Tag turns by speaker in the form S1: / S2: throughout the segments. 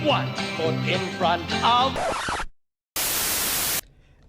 S1: one foot in front of...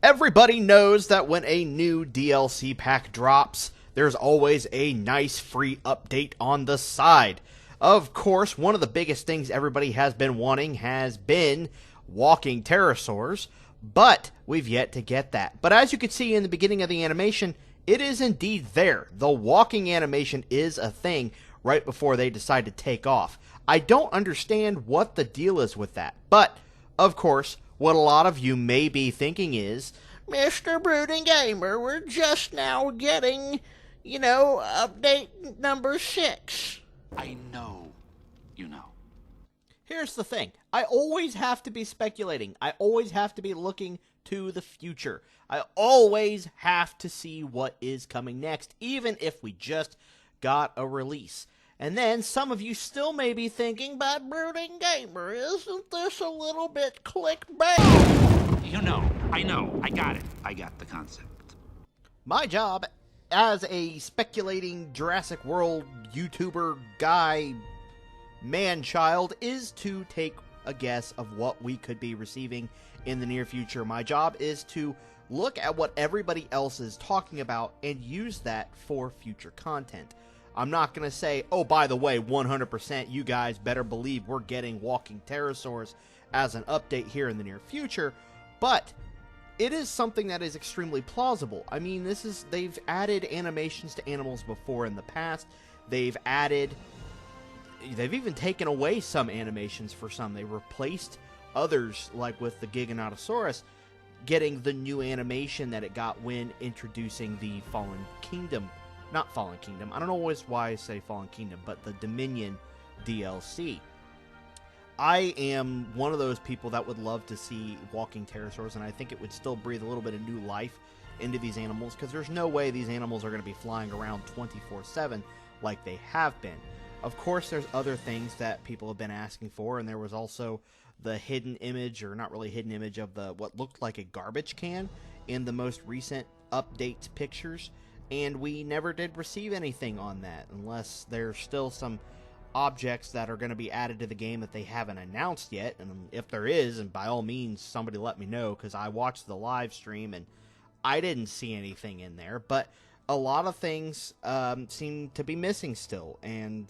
S2: Everybody knows that when a new DLC pack drops, there's always a nice free update on the side. Of course, one of the biggest things everybody has been wanting has been walking pterosaurs, but we've yet to get that. But as you can see in the beginning of the animation, it is indeed there. The walking animation is a thing right before they decide to take off. I don't understand what the deal is with that, but, of course, what a lot of you may be thinking is, Mr. Brooding Gamer, we're just now getting, update number 6.
S3: I know you know.
S2: Here's the thing. I always have to be speculating. I always have to be looking to the future. I always have to see what is coming next, even if we just got a release. And then some of you still may be thinking, but Brooding Gamer, isn't this a little bit clickbait?
S3: You know, I got it. I got the concept.
S2: My job as a speculating Jurassic World YouTuber guy, man-child, is to take a guess of what we could be receiving in the near future. My job is to look at what everybody else is talking about and use that for future content. I'm not going to say, oh, by the way, 100% you guys better believe we're getting walking pterosaurs as an update here in the near future, but it is something that is extremely plausible. I mean, they've added animations to animals before in the past. They've even taken away some animations for some. They replaced others, like with the Giganotosaurus, getting the new animation that it got when introducing the Fallen Kingdom. Not Fallen Kingdom. I don't know always why I say Fallen Kingdom, but the Dominion DLC. I am one of those people that would love to see walking pterosaurs, and I think it would still breathe a little bit of new life into these animals, because there's no way these animals are going to be flying around 24/7 like they have been. Of course, there's other things that people have been asking for, and there was also the hidden image, or not really hidden image, of what looked like a garbage can in the most recent update pictures. And we never did receive anything on that, unless there's still some objects that are going to be added to the game that they haven't announced yet. And if there is, and by all means, somebody let me know, because I watched the live stream and I didn't see anything in there. But a lot of things seem to be missing still. And,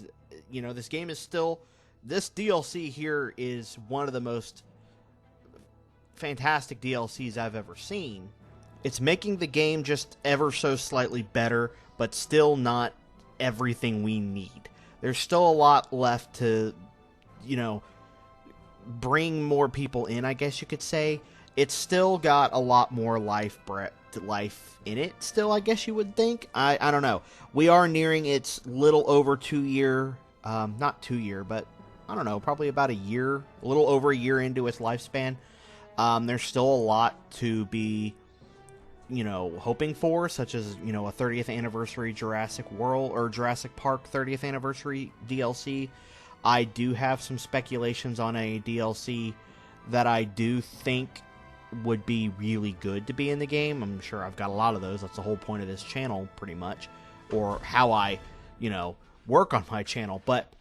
S2: this game is still... This DLC here is one of the most fantastic DLCs I've ever seen. It's making the game just ever so slightly better, but still not everything we need. There's still a lot left to, bring more people in, I guess you could say. It's still got a lot more life in it still, I guess you would think. I don't know. We are nearing its little over 2 year, not 2 year, but I don't know, probably about a little over a year into its lifespan. There's still a lot to be hoping for, such as, a 30th anniversary Jurassic World, or Jurassic Park 30th anniversary DLC. I do have some speculations on a DLC that I do think would be really good to be in the game. I'm sure I've got a lot of those. That's the whole point of this channel, pretty much, or how I, work on my channel. But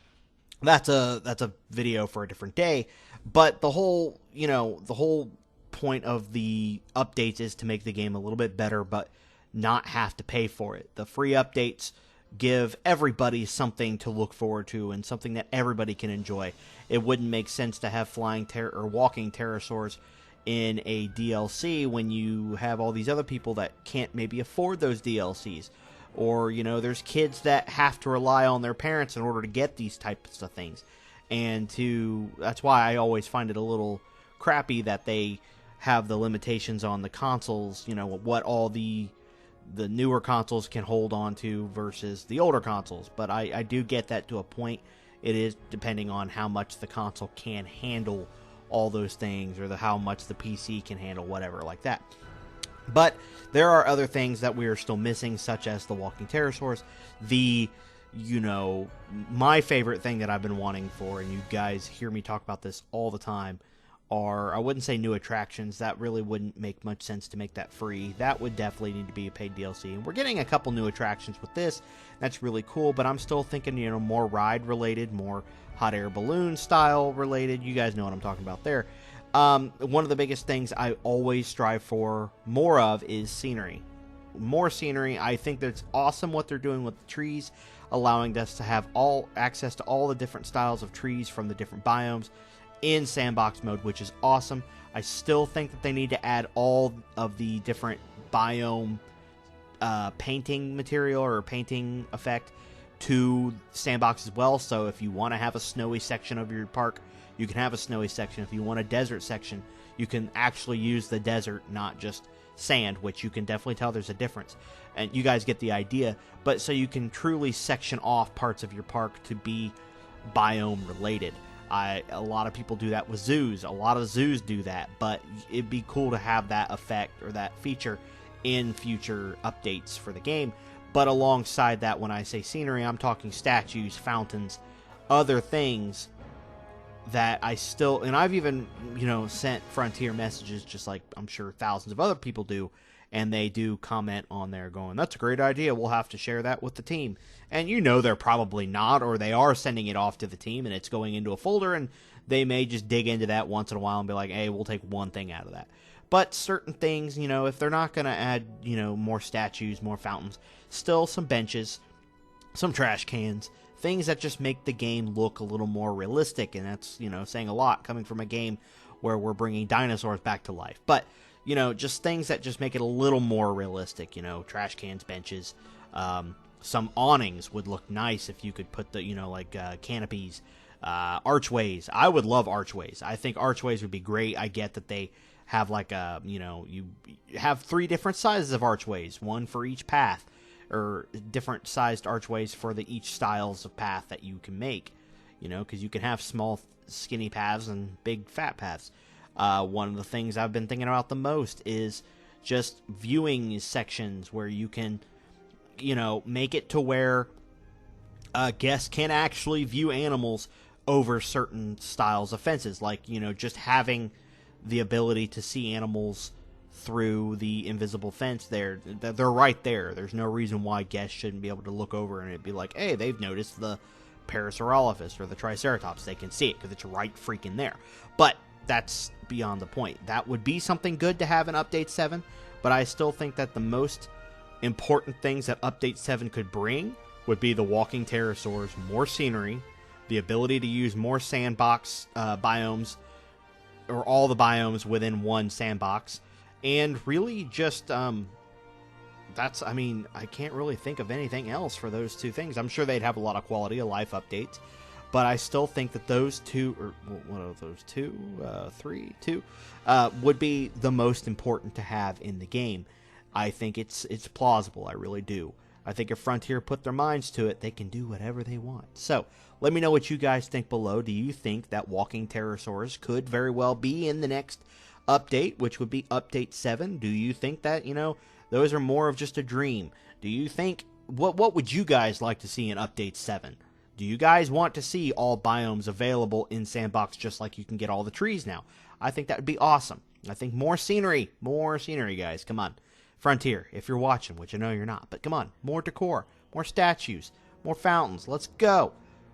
S2: that's a video for a different day. But the whole point of the updates is to make the game a little bit better, but not have to pay for it. The free updates give everybody something to look forward to and something that everybody can enjoy. It wouldn't make sense to have walking pterosaurs in a DLC when you have all these other people that can't maybe afford those DLCs. Or, there's kids that have to rely on their parents in order to get these types of things. And that's why I always find it a little crappy that they have the limitations on the consoles, what all the newer consoles can hold on to versus the older consoles. But I do get that to a point. It is depending on how much the console can handle all those things, or how much the PC can handle, whatever like that. But there are other things that we are still missing, such as the walking pterosaurs. My favorite thing that I've been wanting for, and you guys hear me talk about this all the time, are, I wouldn't say new attractions. That really wouldn't make much sense to make that free. That would definitely need to be a paid DLC. And we're getting a couple new attractions with this. That's really cool, but I'm still thinking, you know, more ride related, more hot air balloon style related. You guys know what I'm talking about there. One of the biggest things I always strive for more of is scenery. More scenery. I think that's awesome what they're doing with the trees, allowing us to have all access to all the different styles of trees from the different biomes in sandbox mode, which is awesome. I still think that they need to add all of the different biome painting material or painting effect to sandbox as well. So if you want to have a snowy section of your park, you can have a snowy section. If you want a desert section, you can actually use the desert, not just sand, which you can definitely tell there's a difference. And you guys get the idea. But so you can truly section off parts of your park to be biome related. A lot of people do that with zoos. A lot of zoos do that, but it'd be cool to have that effect or that feature in future updates for the game. But alongside that, when I say scenery, I'm talking statues, fountains, other things that I still, and I've even, you know, sent Frontier messages just like I'm sure thousands of other people do, and they do comment on there going, that's a great idea, we'll have to share that with the team. And you know they're probably not, or they are sending it off to the team and it's going into a folder, and they may just dig into that once in a while and be like, hey, we'll take one thing out of that. But certain things, you know, if they're not going to add, you know, more statues, more fountains, still some benches, some trash cans, things that just make the game look a little more realistic. And that's, you know, saying a lot coming from a game where we're bringing dinosaurs back to life. But, you know, just things that just make it a little more realistic, you know, trash cans, benches, some awnings would look nice if you could put the, you know, like canopies, archways. I would love archways. I think archways would be great. I get that they have like a, you know, you have 3 different sizes of archways, one for each path, or different sized archways for the each styles of path that you can make, you know, because you can have small skinny paths and big fat paths. One of the things I've been thinking about the most is just viewing sections where you can, you know, make it to where guests can actually view animals over certain styles of fences, like, you know, just having the ability to see animals through the invisible fence there. They're right there. There's no reason why guests shouldn't be able to look over and it'd be like, hey, they've noticed the Parasaurolophus or the Triceratops. They can see it because it's right freaking there. But that's beyond the point. That would be something good to have in Update 7, but I still think that the most important things that Update 7 could bring would be the walking pterosaurs, more scenery, the ability to use more sandbox biomes, or all the biomes within one sandbox, and really just that's, I mean, I can't really think of anything else for those 2 things. I'm sure they'd have a lot of quality of life updates, but I still think that those 2, or what are those 2, 3, 2, would be the most important to have in the game. I think it's plausible. I really do. I think if Frontier put their minds to it, they can do whatever they want. So, let me know what you guys think below. Do you think that walking pterosaurs could very well be in the next update, which would be Update 7? Do you think that, you know, those are more of just a dream? Do you think, what would you guys like to see in Update 7? Do you guys want to see all biomes available in Sandbox just like you can get all the trees now? I think that would be awesome. I think more scenery, guys. Come on. Frontier, if you're watching, which I know you're not, but come on. More decor, more statues, more fountains. Let's go.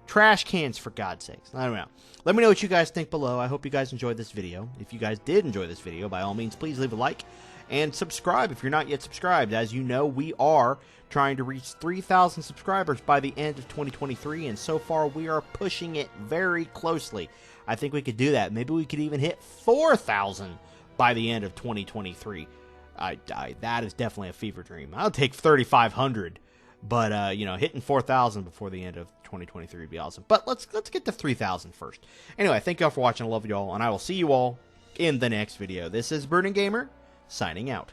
S2: Trash cans, for God's sakes. I don't know. Let me know what you guys think below. I hope you guys enjoyed this video. If you guys did enjoy this video, by all means, please leave a like and subscribe if you're not yet subscribed. As you know, we are trying to reach 3,000 subscribers by the end of 2023, and so far we are pushing it very closely. I think we could do that. Maybe we could even hit 4,000 by the end of 2023. That is definitely a fever dream. I'll take 3,500. But, you know, hitting 4,000 before the end of 2023 would be awesome. But let's get to 3,000 first. Anyway, thank y'all for watching. I love y'all, and I will see you all in the next video. This is Burning Gamer, signing out.